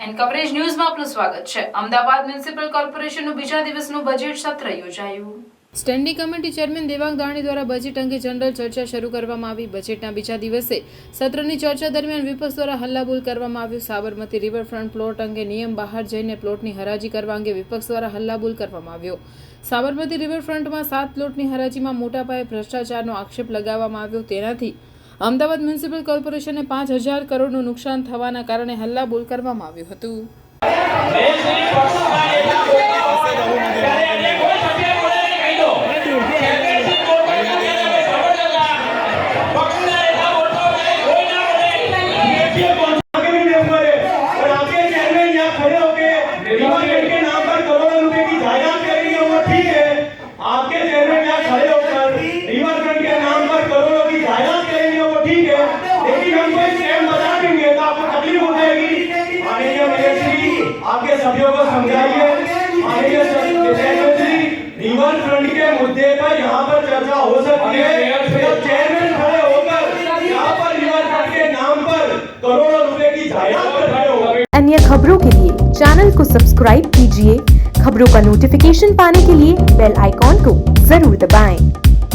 And coverage ન્યૂઝમાં આપનું સ્વાગત છે। અમદાવાદ મ્યુનિસિપલ કોર્પોરેશનનું બીજા દિવસનું બજેટ સત્ર યોજાયું। Standing committee chairman Devang Dani દ્વારા બજેટ અંગે જનરલ ચર્ચા શરૂ કરવામાં આવી। બજેટના બીજા દિવસે સત્રની ચર્ચા દરમિયાન વિપક્ષ દ્વારા હલ્લાબોલ કરવામાં આવ્યો। સાબરમતી રિવરફ્રન્ટ પ્લોટ અંગે નિયમ બહાર જઈને પ્લોટની હરાજી કરવા અંગે વિપક્ષ દ્વારા હલ્લાબોલ કરવામાં આવ્યો। સાબરમતી રિવરફ્રન્ટમાં 7 પ્લોટની હરાજીમાં મોટા પાયે ભ્રષ્ટાચારનો આક્ષેપ લગાવવામાં આવ્યો। તેનાથી અમદાવાદ મ્યુનિસિપલ કોર્પોરેશનને 5,000 કરોડનું નુકસાન થવાના કારણે હલ્લાબોલ કરવામાં આવ્યું હતું। आपके सभ्यों को समझाइए रिवर फ्रंट के मुद्दे पर यहाँ पर चर्चा हो सकती है। जब चेयरमैन खड़े होकर यहाँ पर रिवर फ्रंट के नाम पर करोड़ों रुपए की जायदाद कर रहे हो। अन्य खबरों के लिए चैनल को सब्सक्राइब कीजिए। खबरों का नोटिफिकेशन पाने के लिए बेल आइकॉन को जरूर दबाएं।